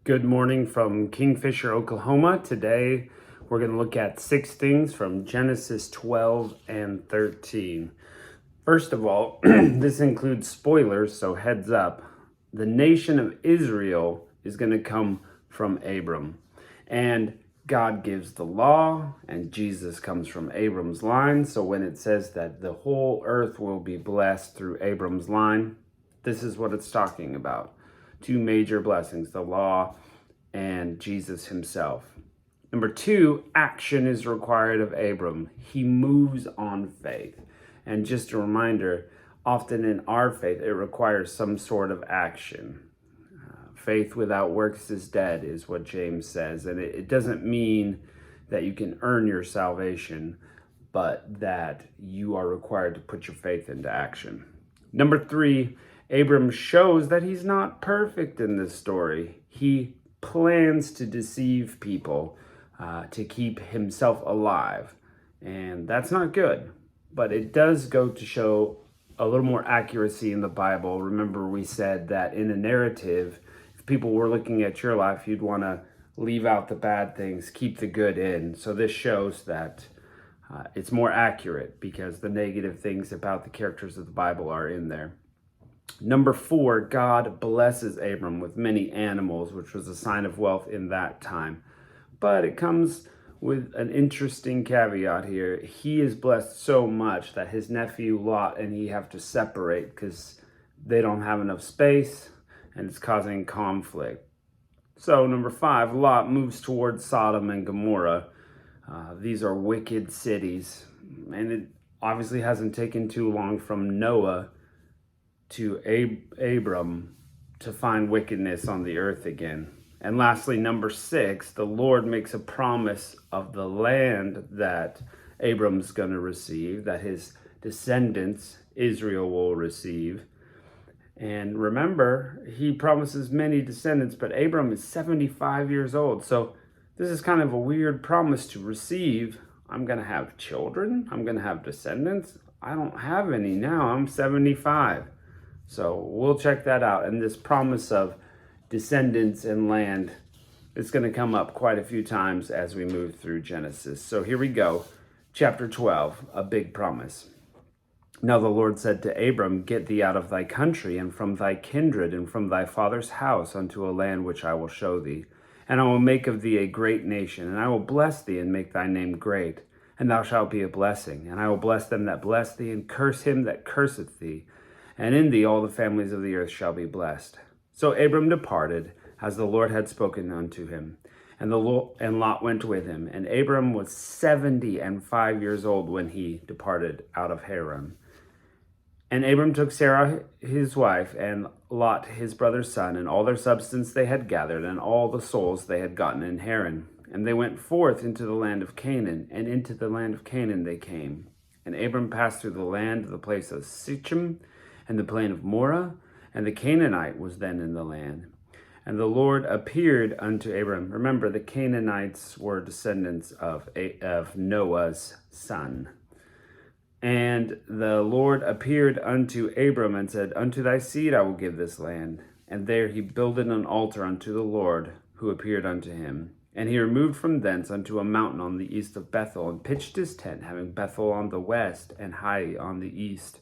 Good morning from Kingfisher, Oklahoma. Today we're going to look at 6 things from Genesis 12 and 13. First of all, this includes spoilers, so heads up. The nation of Israel is going to come from Abram. And God gives the law, and Jesus comes from Abram's line. So when it says that the whole earth will be blessed through Abram's line, this is what it's talking about. 2 major blessings, the law and Jesus himself. Number 2, action is required of Abram. He moves on faith. And just a reminder, often in our faith, it requires some sort of action. Faith without works is dead, is what James says. And it doesn't mean that you can earn your salvation, but that you are required to put your faith into action. Number 3, Abram shows that he's not perfect in this story. He plans to deceive people to keep himself alive. And that's not good. But it does go to show a little more accuracy in the Bible. Remember, we said that in a narrative, if people were looking at your life, you'd want to leave out the bad things, keep the good in. So this shows that it's more accurate because the negative things about the characters of the Bible are in there. Number 4, God blesses Abram with many animals, which was a sign of wealth in that time. But it comes with an interesting caveat here. He is blessed so much that his nephew Lot and he have to separate because they don't have enough space and it's causing conflict. So number 5, Lot moves towards Sodom and Gomorrah. These are wicked cities. And it obviously hasn't taken too long from Noah to Abram to find wickedness on the earth again. And lastly, number 6, the Lord makes a promise of the land that Abram's going to receive, that his descendants, Israel, will receive. And remember, he promises many descendants, but Abram is 75 years old. So this is kind of a weird promise to receive. I'm going to have children. I'm going to have descendants. I don't have any now. I'm 75. So we'll check that out. And this promise of descendants and land is going to come up quite a few times as we move through Genesis. So here we go. Chapter 12, a big promise. Now the Lord said to Abram, "Get thee out of thy country and from thy kindred and from thy father's house unto a land which I will show thee. And I will make of thee a great nation, and I will bless thee and make thy name great. And thou shalt be a blessing. And I will bless them that bless thee, and curse him that curseth thee. And in thee all the families of the earth shall be blessed." So Abram departed, as the Lord had spoken unto him. And Lot went with him. And Abram was 75 years old when he departed out of Haran. And Abram took Sarai his wife, and Lot his brother's son, and all their substance they had gathered, and all the souls they had gotten in Haran. And they went forth into the land of Canaan, and into the land of Canaan they came. And Abram passed through the land of the place of Sichem, and the plain of Moreh, and the Canaanite was then in the land. And the Lord appeared unto Abram. Remember, the Canaanites were descendants of Noah's son. And the Lord appeared unto Abram and said, "Unto thy seed I will give this land." And there he builded an altar unto the Lord, who appeared unto him. And he removed from thence unto a mountain on the east of Bethel, and pitched his tent, having Bethel on the west, and Hai on the east.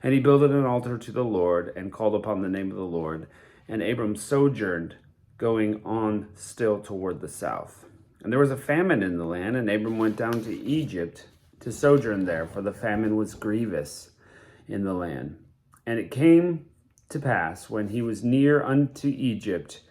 And he builded an altar to the Lord, and called upon the name of the Lord. And Abram sojourned, going on still toward the south. And there was a famine in the land, and Abram went down to Egypt to sojourn there, for the famine was grievous in the land. And it came to pass, when he was near unto Egypt,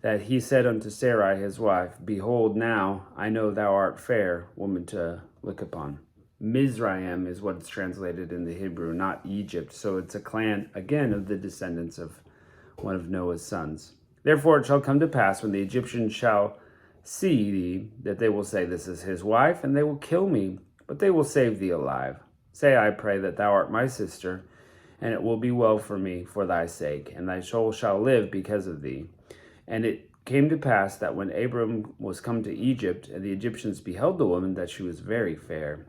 that he said unto Sarai his wife, "Behold, now I know thou art fair woman to look upon." Mizraim is what it's translated in the Hebrew, not Egypt. So it's a clan, again, of the descendants of one of Noah's sons. "Therefore it shall come to pass, when the Egyptians shall see thee, that they will say, This is his wife, and they will kill me, but they will save thee alive. Say, I pray, that thou art my sister, and it will be well for me for thy sake, and thy soul shall live because of thee." And it came to pass that when Abram was come to Egypt, and the Egyptians beheld the woman, that she was very fair.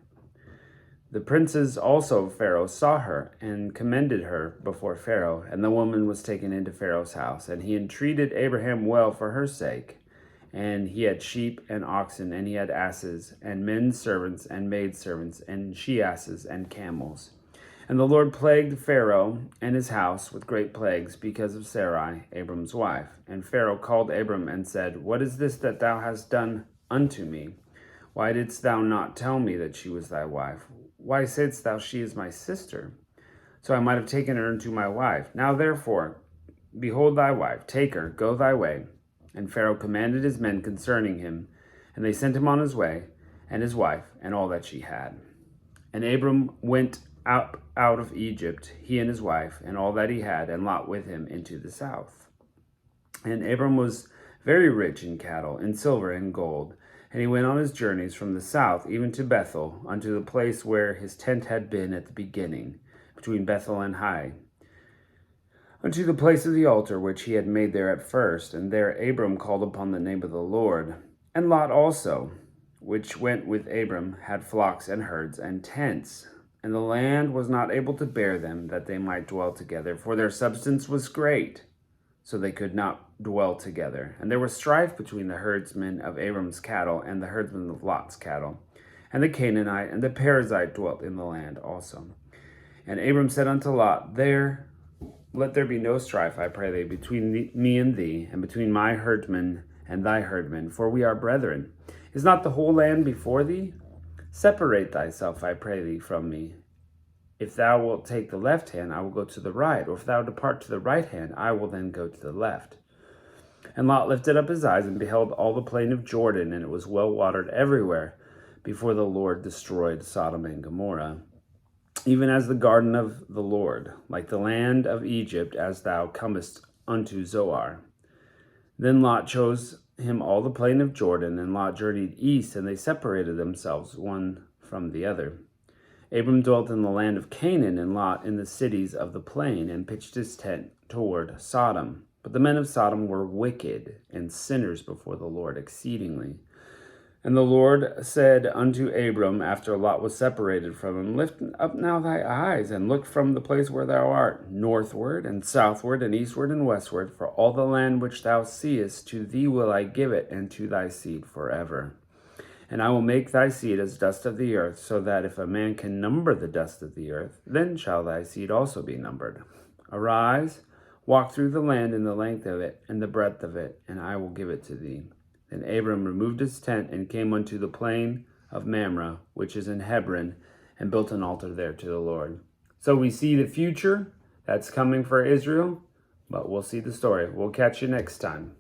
The princes also of Pharaoh saw her and commended her before Pharaoh, and the woman was taken into Pharaoh's house. And he entreated Abraham well for her sake. And he had sheep and oxen, and he had asses, and men servants, and maidservants, and she-asses, and camels. And the Lord plagued Pharaoh and his house with great plagues because of Sarai, Abram's wife. And Pharaoh called Abram and said, What is this that thou hast done unto me? Why didst thou not tell me that she was thy wife? Why saidst thou, She is my sister? So I might have taken her unto my wife. Now therefore, behold thy wife, take her, go thy way. And Pharaoh commanded his men concerning him, and they sent him on his way, and his wife, and all that she had. And Abram went out of Egypt, he and his wife, and all that he had, and Lot with him into the south. And Abram was very rich in cattle, in silver and gold. And he went on his journeys from the south, even to Bethel, unto the place where his tent had been at the beginning, between Bethel and Hai, unto the place of the altar which he had made there at first. And there Abram called upon the name of the Lord. And Lot also, which went with Abram, had flocks and herds and tents. And the land was not able to bear them, that they might dwell together, for their substance was great, so they could not dwell together. And there was strife between the herdsmen of Abram's cattle and the herdsmen of Lot's cattle. And the Canaanite and the Perizzite dwelt in the land also. And Abram said unto Lot, Let there be no strife, I pray thee, between me and thee, and between my herdmen and thy herdmen, for we are brethren. Is not the whole land before thee? Separate thyself, I pray thee, from me. If thou wilt take the left hand, I will go to the right, or if thou depart to the right hand, I will then go to the left. And Lot lifted up his eyes and beheld all the plain of Jordan, and it was well watered everywhere, before the Lord destroyed Sodom and Gomorrah, even as the garden of the Lord, like the land of Egypt, as thou comest unto Zoar. Then Lot chose him all the plain of Jordan, and Lot journeyed east, and they separated themselves one from the other. Abram dwelt in the land of Canaan, and Lot in the cities of the plain, and pitched his tent toward Sodom. But the men of Sodom were wicked and sinners before the Lord exceedingly. And the Lord said unto Abram, after Lot was separated from him, Lift up now thy eyes, and look from the place where thou art, northward and southward and eastward and westward, for all the land which thou seest, to thee will I give it, and to thy seed forever. And I will make thy seed as dust of the earth, so that if a man can number the dust of the earth, then shall thy seed also be numbered. Arise, walk through the land in the length of it and the breadth of it, and I will give it to thee. Then Abram removed his tent and came unto the plain of Mamre, which is in Hebron, and built an altar there to the Lord. So we see the future that's coming for Israel, but we'll see the story. We'll catch you next time.